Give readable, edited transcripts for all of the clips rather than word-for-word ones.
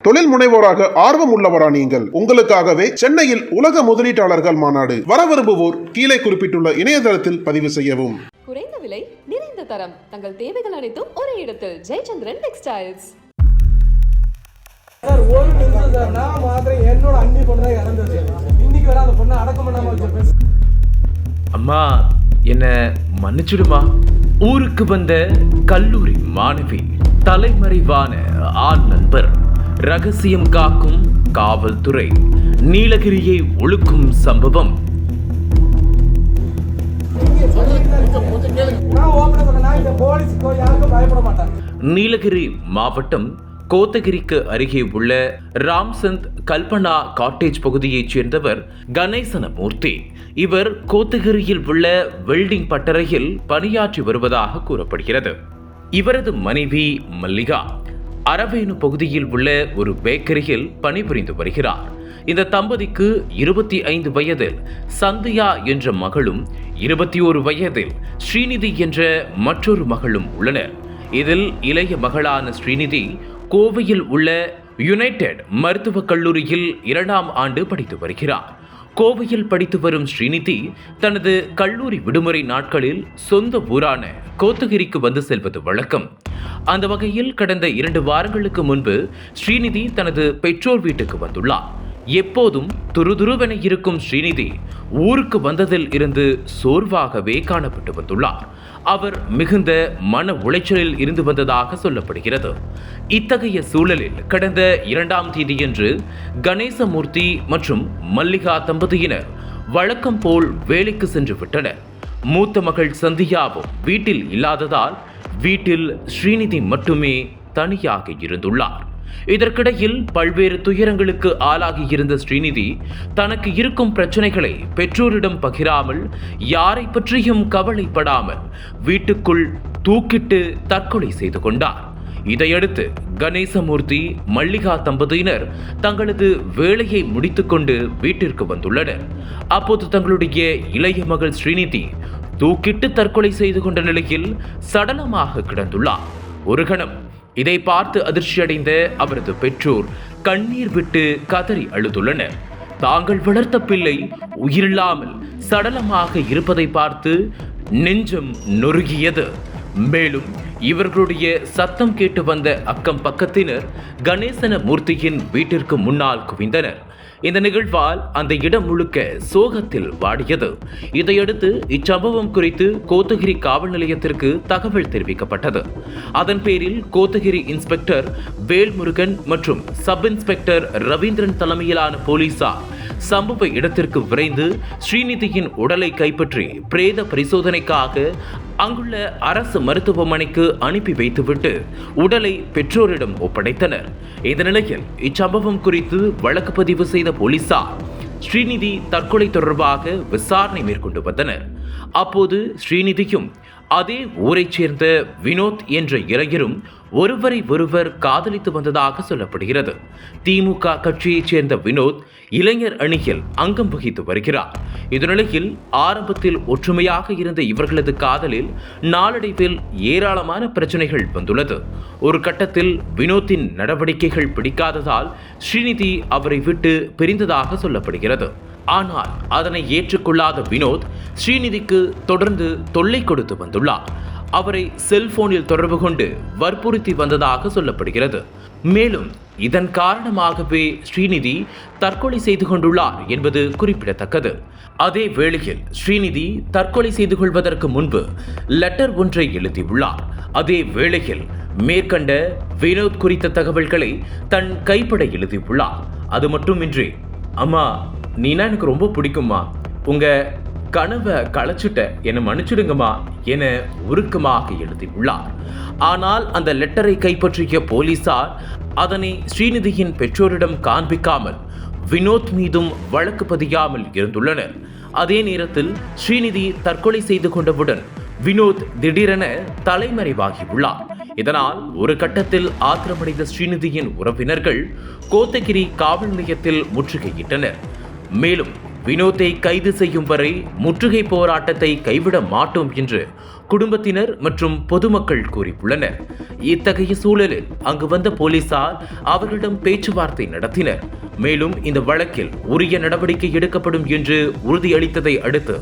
தொழில் முனைவோராக ஆர்வம் உள்ளவரா நீங்கள்? உங்களுக்காகவே சென்னையில் உலக முதலீட்டாளர்கள் மாநாடு. வர விரும்புவோர் கீழே குறிப்பிட்டுள்ள இணையதளத்தில் பதிவு செய்யவும். குறைந்த விலை, நிறைந்த தரம், தங்கள் தேவைகள் அனைத்தும் ஒரே இடத்தில். ஜெயச்சந்திரன் டெக்ஸ்டைல்ஸ். சார், ஒரு நிமிஷம் சார், நான் மாத்திரம் என்னோட அண்ணி பொண்ணு தான் இறந்தது. இன்னைக்கு வர அந்த பொண்ணை அடக்கம் பண்ணாம வச்சிருப்பேன். அம்மா, என்ன மன்னிச்சுடுமா. ஊருக்கு வந்த கல்லூரி மாணவி, தலைமறைவான ஆண் நண்பர், ரகசியம் காக்கும் காவல்துறை, நீலகிரியை ஒழுக்கும் சம்பவம். நீலகிரி மாவட்டம் கோத்தகிரிக்கு அருகே உள்ள ராம்சந்த் கல்பனா காட்டேஜ் பகுதியைச் சேர்ந்தவர் கணேசனமூர்த்தி. இவர் கோத்தகிரியில் உள்ள வெல்டிங் பட்டறையில் பணியாற்றி வருவதாக கூறப்படுகிறது. இவரது மனைவி மல்லிகா அரவேணு பகுதியில் உள்ள ஒரு பேக்கரியில் பணிபுரிந்து வருகிறார். இந்த தம்பதிக்கு 25 வயதில் சந்தியா என்ற மகளும் 21 வயதில் ஸ்ரீநிதி என்ற மற்றொரு மகளும் உள்ளனர். இதில் இளைய மகளான ஸ்ரீநிதி கோவையில் உள்ள யுனைடெட் மருத்துவக் கல்லூரியில் 2ஆம் ஆண்டு படித்து வருகிறார். கோவையில் படித்து வரும் ஸ்ரீநிதி தனது கல்லூரி விடுமுறை நாட்களில் சொந்த ஊரான கோத்தகிரிக்கு வந்து செல்வது வழக்கம். அந்த வகையில் கடந்த 2 வாரங்களுக்கு முன்பு ஸ்ரீநிதி தனது பெற்றோர் வீட்டுக்கு வந்துள்ளார். எப்போதும் துருதுருவென இருக்கும் ஸ்ரீநிதி ஊருக்கு வந்ததில் இருந்து சோர்வாகவே காணப்பட்டு வந்துள்ளார். அவர் மிகுந்த மன உளைச்சலில் இருந்து வந்ததாக சொல்லப்படுகிறது. இத்தகைய சூழலில் கடந்த 2ஆம் தேதியன்று கணேசமூர்த்தி மற்றும் மல்லிகா தம்பதியினர் வழக்கம் போல் வேலைக்கு சென்று விட்டனர். மூத்த மகள் சந்தியாவும் வீட்டில் இல்லாததால் வீட்டில் ஸ்ரீநிதி மட்டுமே தனியாக இருந்துள்ளார். இதற்கிடையில் பல்வேறு துயரங்களுக்கு ஆளாகி இருந்த ஸ்ரீநிதி தனக்கு இருக்கும் பிரச்சனைகளை பெற்றோரிடம் பகிராமல், யாரை பற்றியும் கவலைப்படாமல் வீட்டுக்குள் தூக்கிட்டு தற்கொலை செய்து கொண்டார். இதையடுத்து கணேசமூர்த்தி, மல்லிகா தம்பதியினர் தங்களது வேலையை முடித்துக்கொண்டு வீட்டிற்கு வந்துள்ளனர். அப்போது தங்களுடைய இளைய மகள் ஸ்ரீநிதி தூக்கிட்டு தற்கொலை செய்து கொண்ட நிலையில் சடலமாக கிடந்துள்ளார். ஒரு கணம் இதை பார்த்து அதிர்ச்சியடைந்த அவரது பெற்றோர் கண்ணீர் விட்டு கதறி அழுதுள்ளனர். தாங்கள் வளர்த்த பிள்ளை உயிரில்லாமல் சடலமாக இருப்பதை பார்த்து நெஞ்சம் நொறுகியது. மேலும் இவர்களுடைய சத்தம் கேட்டு வந்த அக்கம் பக்கத்தினர் கணேசனமூர்த்தியின் வீட்டிற்கு முன்னால் குவிந்தனர். இந்த நிகழ்வால் அந்த இடம் முழுக்க சோகத்தில் வாடியது. இதையடுத்து இச்சம்பவம் குறித்து கோத்தகிரி காவல் நிலையத்திற்கு தகவல் தெரிவிக்கப்பட்டது. அதன் பேரில் கோத்தகிரி இன்ஸ்பெக்டர் வேல்முருகன் மற்றும் சப் இன்ஸ்பெக்டர் ரவீந்திரன் தலைமையிலான போலீசார் சம்பவ இடத்திற்கு விரைந்து ஸ்ரீநிதியின் உடலை கைப்பற்றி பிரேத பரிசோதனைக்காக அங்குள்ள அரசு மருத்துவமனைக்கு அனுப்பி வைத்துவிட்டு உடலை பெற்றோரிடம் ஒப்படைத்தனர். இந்த நிலையில் இச்சம்பவம் குறித்து வழக்கு பதிவு செய்த போலீசார் ஸ்ரீநிதி தற்கொலை தொடர்பாக விசாரணை மேற்கொண்டு வந்தனர். அப்போது ஸ்ரீநிதியும் அதே ஊரைச் சேர்ந்த வினோத் என்ற இளைஞரும் ஒருவரை ஒருவர் காதலித்து வந்ததாக சொல்லப்படுகிறது. திமுக கட்சியைச் சேர்ந்த வினோத் இளைஞர் அணியில் அங்கம் வகித்து வருகிறார். இதனிலையில் ஆரம்பத்தில் ஒற்றுமையாக இருந்த இவர்களது காதலில் நாளடைவில் ஏராளமான பிரச்சனைகள் வந்துள்ளது. ஒரு கட்டத்தில் வினோத்தின் நடவடிக்கைகள் பிடிக்காததால் ஸ்ரீநிதி அவரை விட்டு பிரிந்ததாக சொல்லப்படுகிறது. ஆனால் அதனை ஏற்றுக்கொள்ளாத வினோத் ஸ்ரீநிதிக்கு தொடர்ந்து தொல்லை கொடுத்து வந்துள்ளார். அவரை செல்போனில் தொடர்பு கொண்டு வற்புறுத்தி வந்ததாக சொல்லப்படுகிறது. மேலும் இதன் காரணமாகவே ஸ்ரீநிதி தற்கொலை செய்து கொண்டுள்ளார் என்பது குறிப்பிடத்தக்கது. அதே வேளையில் ஸ்ரீநிதி தற்கொலை செய்து கொள்வதற்கு முன்பு லெட்டர் ஒன்றை எழுதியுள்ளார். அதே வேளையில் மேற்கண்ட வினோத் குறித்த தகவல்களை தன் கைப்பட எழுதியுள்ளார். அது மட்டுமின்றி, அம்மா, நீனா எனக்கு ரொம்ப பிடிக்குமா, உங்க கனவை களைச்சிட்ட, என்னை மன்னிச்சிடுங்கம்மா என உருக்கமாக எழுதியுள்ளார். ஆனால் அந்த லெட்டரை கைப்பற்றிய போலீசார் அதனை ஸ்ரீநிதியின் பெற்றோரிடம் காண்பிக்காமல் வினோத் மீதும் வழக்கு பதியாமல் இருந்துள்ளனர். அதே நேரத்தில் ஸ்ரீநிதி தற்கொலை செய்து கொண்டவுடன் வினோத் திடீரென தலைமறைவாகியுள்ளார். இதனால் ஒரு கட்டத்தில் ஆத்திரமடைந்த ஸ்ரீநிதியின் உறவினர்கள் கோத்தகிரி காவல் நிலையத்தில் முற்றுகையிட்டனர். மேலும் வினோத்தை கைது செய்யும் வரை முற்றுகை போராட்டத்தை கைவிட மாட்டோம் என்று குடும்பத்தினர் மற்றும் பொதுமக்கள் கூறியுள்ளனர். இத்தகைய சூழலில் அங்கு வந்த போலீசார் அவர்களிடம் பேச்சுவார்த்தை நடத்தினர். மேலும் இந்த வழக்கில் உரிய நடவடிக்கை எடுக்கப்படும் என்று உறுதியளித்ததை அடுத்து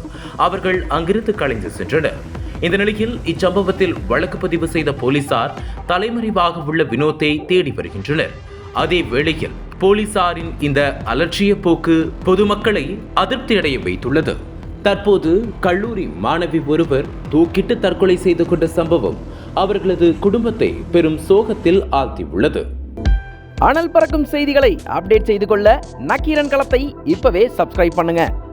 அவர்கள் அங்கிருந்து கலைந்து சென்றனர். இந்த நிலையில் இச்சம்பவத்தில் வழக்கு பதிவு செய்த போலீசார் தலைமறைவாக உள்ள வினோத்தை தேடி வருகின்றனர். அதே வேளையில் போலீசாரின் இந்த அலட்சிய போக்கு பொதுமக்களை அதிருப்தியடைய வைத்துள்ளது. தற்போது கல்லூரி மாணவி ஒருவர் தூக்கிட்டு தற்கொலை செய்து கொண்ட சம்பவம் அவர்களது குடும்பத்தை பெரும் சோகத்தில் ஆழ்த்தியுள்ளது. அனல் பறக்கும் செய்திகளை அப்டேட் செய்து கொள்ள நக்கீரன் களத்தை இப்பவே சப்ஸ்கிரைப் பண்ணுங்க.